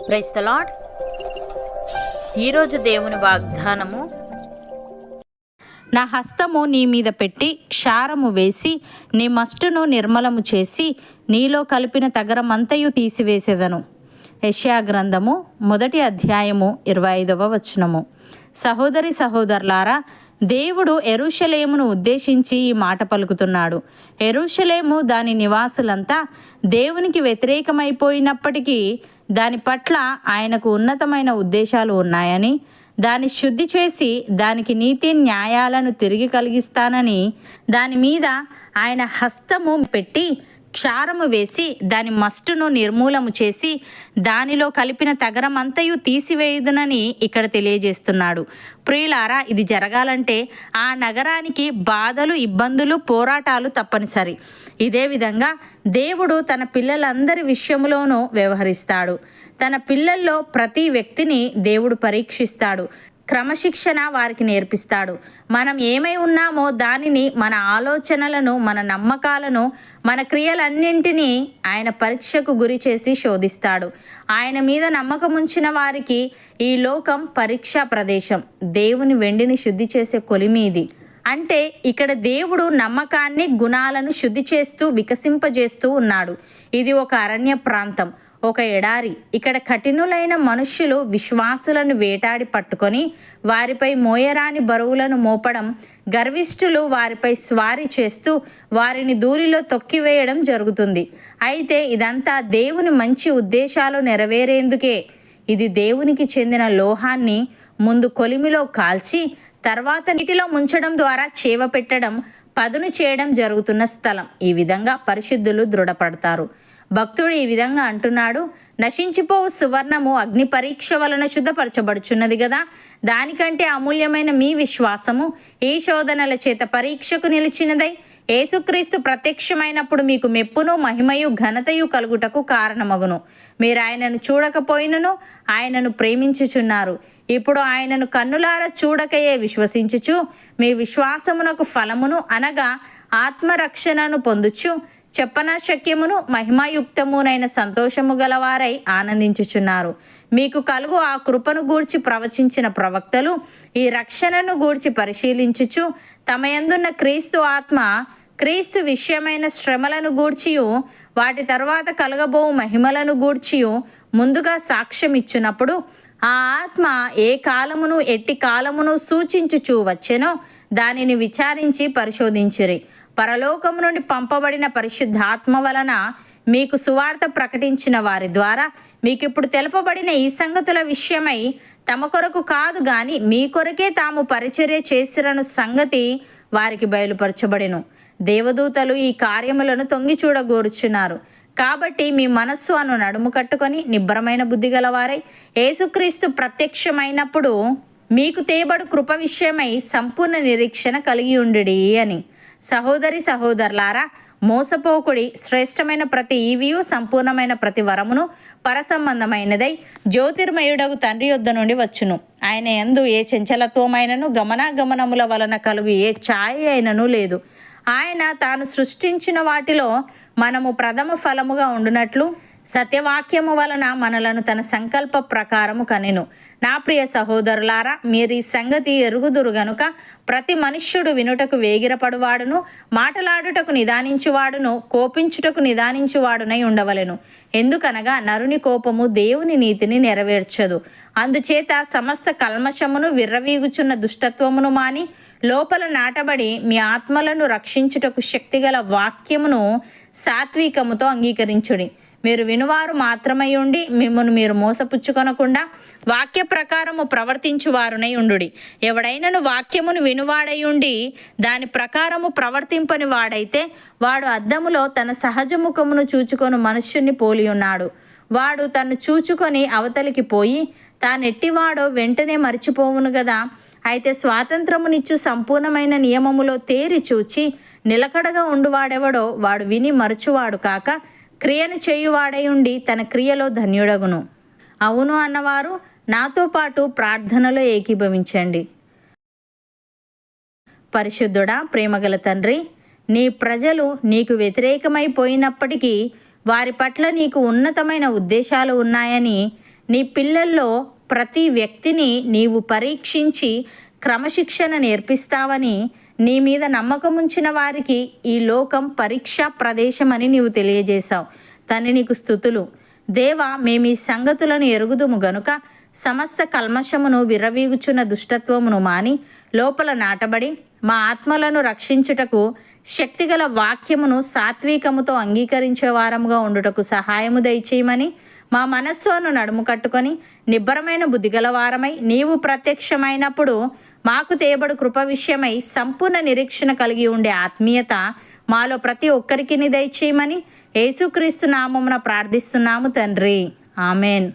Praise the lord. ఈరోజు దేవుని వాగ్దానము, నా హస్తము నీ మీద పెట్టి క్షారము వేసి నీ మస్టును నిర్మలము చేసి నీలో కలిపిన తగరమంతయు తీసివేసేదను. యెషయా గ్రంథము 1వ అధ్యాయము 25వ వచనము. సహోదరి సహోదరులారా, దేవుడు యెరూషలేమును ఉద్దేశించి ఈ మాట పలుకుతున్నాడు. యెరూషలేము దాని నివాసులంతా దేవునికి వ్యతిరేకమైపోయినప్పటికీ దాని పట్ల ఆయనకు ఉన్నతమైన ఉద్దేశాలు ఉన్నాయని, దాన్ని శుద్ధి చేసి దానికి నీతి న్యాయాలను తిరిగి కలిగిస్తానని, దాని మీద ఆయన హస్తము పెట్టి క్షారము వేసి దాని మస్టును నిర్మూలము చేసి దానిలో కలిపిన తగరమంతయు తీసివేయుదునని ఇక్కడ తెలియజేస్తున్నాడు. ప్రియులారా, ఇది జరగాలంటే ఆ నగరానికి బాధలు, ఇబ్బందులు, పోరాటాలు తప్పనిసరి. ఇదే విధంగా దేవుడు తన పిల్లలందరి విషయంలోనూ వ్యవహరిస్తాడు. తన పిల్లల్లో ప్రతి వ్యక్తిని దేవుడు పరీక్షిస్తాడు. క్రమశిక్షణ వారికి నేర్పిస్తాడు. మనం ఏమై ఉన్నామో దానిని, మన ఆలోచనలను, మన నమ్మకాలను, మన క్రియలన్నింటినీ ఆయన పరీక్షకు గురి చేసి శోధిస్తాడు. ఆయన మీద నమ్మకం ఉంచిన వారికి ఈ లోకం పరీక్షా ప్రదేశం. దేవుని వెండిని శుద్ధి చేసే కొలిమీది. అంటే ఇక్కడ దేవుడు నమ్మకాన్ని, గుణాలను శుద్ధి చేస్తూ వికసింపజేస్తూ ఉన్నాడు. ఇది ఒక అరణ్య ప్రాంతం, ఒక ఎడారి. ఇక్కడ కఠినులైన మనుష్యులు విశ్వాసులను వేటాడి పట్టుకొని వారిపై మోయరాని బరువులను మోపడం, గర్విష్ఠులు వారిపై స్వారీ చేస్తూ వారిని దూరిలో తొక్కివేయడం జరుగుతుంది. అయితే ఇదంతా దేవుని మంచి ఉద్దేశాలు నెరవేరేందుకే. ఇది దేవునికి చెందిన లోహాన్ని ముందు కొలిమిలో కాల్చి తర్వాత నీటిలో ముంచడం ద్వారా చేవ పెట్టడం, పదును చేయడం జరుగుతున్న స్థలం. ఈ విధంగా పరిశుద్ధులు దృఢపడతారు. భక్తుడు ఈ విధంగా అంటున్నాడు, నశించిపోవు సువర్ణము అగ్ని పరీక్ష వలన శుద్ధపరచబడుచున్నది కదా. దానికంటే అమూల్యమైన మీ విశ్వాసము ఈ శోధనల చేత పరీక్షకు నిలిచినదై యేసుక్రీస్తు ప్రత్యక్షమైనప్పుడు మీకు మెప్పును, మహిమయు, ఘనతయు కలుగుటకు కారణమగును. మీరు ఆయనను చూడకపోయినను ఆయనను ప్రేమించుచున్నారు. ఇప్పుడు ఆయనను కన్నులారా చూడకయే విశ్వసించుచు మీ విశ్వాసమునకు ఫలమును అనగా ఆత్మరక్షణను పొందుచు చెప్పనశక్యమును మహిమాయుక్తమునైన సంతోషము గలవారై ఆనందించుచున్నారు. మీకు కలుగు ఆ కృపను గూర్చి ప్రవచించిన ప్రవక్తలు ఈ రక్షణను గూర్చి పరిశీలించుచు తమ యందున్న క్రీస్తు ఆత్మ, క్రీస్తు విషయమైన శ్రమలను గూర్చియు వాటి తర్వాత కలగబో మహిమలను గూర్చియు ముందుగా సాక్ష్యం ఇచ్చినప్పుడు ఆ ఆత్మ ఏ కాలమును ఎట్టి కాలమును సూచించుచూ వచ్చెనో దానిని విచారించి పరిశోధించిరి. పరలోకము నుండి పంపబడిన పరిశుద్ధాత్మ వలన మీకు సువార్త ప్రకటించిన వారి ద్వారా మీకు ఇప్పుడు తెలుపబడిన ఈ సంగతుల విషయమై తమ కొరకు కాదు గాని మీ కొరకే తాము పరిచర్య చేసిరను సంగతి వారికి బయలుపరచబడెను. దేవదూతలు ఈ కార్యములను తొంగి చూడగోరుచున్నారు. కాబట్టి మీ మనస్సు అను నడుము కట్టుకొని నిబ్బరమైన బుద్ధి గలవారై యేసుక్రీస్తు ప్రత్యక్షమైనప్పుడు మీకు తేబడు కృప విషయమై సంపూర్ణ నిరీక్షణ కలిగి ఉండుడి అని. సహోదరి సహోదరులారా, మోసపోకుడి. శ్రేష్టమైన ప్రతి ఈవియు సంపూర్ణమైన ప్రతి వరమును పరసంబంధమైనదై జ్యోతిర్మయుడగు తండ్రి యొద్ద నుండి వచ్చును. ఆయన యందు ఏ చంచలత్వమైనను గమనాగమనముల వలన కలుగు ఏ ఛాయ అయినను లేదు. ఆయన తాను సృష్టించిన వాటిలో మనము ప్రథమ ఫలముగా ఉండునట్లు సత్యవాక్యము వలన మనలను తన సంకల్ప ప్రకారము కనెను. నా ప్రియ సహోదరులారా, మీరు ఈ సంగతి ఎరుగుదురు గనుక ప్రతి మనుష్యుడు వినుటకు వేగిరపడువాడును, మాటలాడుటకు నిదానించువాడును, కోపించుటకు నిదానించువాడునై ఉండవలెను. ఎందుకనగా నరుని కోపము దేవుని నీతిని నెరవేర్చదు. అందుచేత సమస్త కల్మషమును, విర్రవీగుచున్న దుష్టత్వమును మాని లోపల నాటబడి మీ ఆత్మలను రక్షించుటకు శక్తిగల వాక్యమును సాత్వికముతో అంగీకరించుడి. మీరు వినువారు మాత్రమై ఉండి మిమ్మల్ని మీరు మోసపుచ్చుకొనకుండా వాక్య ప్రకారము ప్రవర్తించువారునై ఉండుడి. ఎవడైనను వాక్యమును వినువాడై ఉండి దాని ప్రకారము ప్రవర్తింపని వాడైతే వాడు అద్దములో తన సహజ ముఖమును చూచుకొని మనుష్యుని పోలి ఉన్నాడు. వాడు తను చూచుకొని అవతలికి పోయి తానెట్టివాడో వెంటనే మరిచిపోవును గదా. అయితే స్వాతంత్రమునిచ్చు సంపూర్ణమైన నియమములో తేరి చూచి నిలకడగా ఉండువాడెవడో వాడు విని మరచువాడు కాక క్రియను చేయువాడై ఉండి తన క్రియలో ధన్యుడగును. అవును అన్నవారు నాతో పాటు ప్రార్థనలో ఏకీభవించండి. పరిశుద్ధుడా, ప్రేమగల తండ్రి, నీ ప్రజలు నీకు వ్యతిరేకమైపోయినప్పటికీ వారి పట్ల నీకు ఉన్నతమైన ఉద్దేశాలు ఉన్నాయని నీ పిల్లల్లో ప్రతి వ్యక్తిని నీవు పరీక్షించి క్రమశిక్షణ నేర్పిస్తావని, నీ మీద నమ్మకం ఉంచిన వారికి ఈ లోకం పరీక్షా ప్రదేశం అని నీవు తెలియజేశావు. తండ్రి, నీకు స్తుతులు. దేవా, మేము ఈ సంగతులను ఎరుగుదుము గనుక సమస్త కల్మషమును, విర్రవీగుచున్న దుష్టత్వమును మాని లోపల నాటబడి మా ఆత్మలను రక్షించుటకు శక్తిగల వాక్యమును సాత్వికముతో అంగీకరించే వారముగా ఉండుటకు సహాయము దయచేయమని, మా మనస్సును నడుము కట్టుకొని నిబ్బరమైన బుద్ధిగల వారమై నీవు ప్రత్యక్షమైనప్పుడు మాకు తేబడు కృప విషయమై సంపూర్ణ నిరీక్షణ కలిగి ఉండే ఆత్మీయత మాలో ప్రతి ఒక్కరికి దయచేయమని యేసుక్రీస్తు నామమున ప్రార్థిస్తున్నాము తండ్రి. ఆమెన్.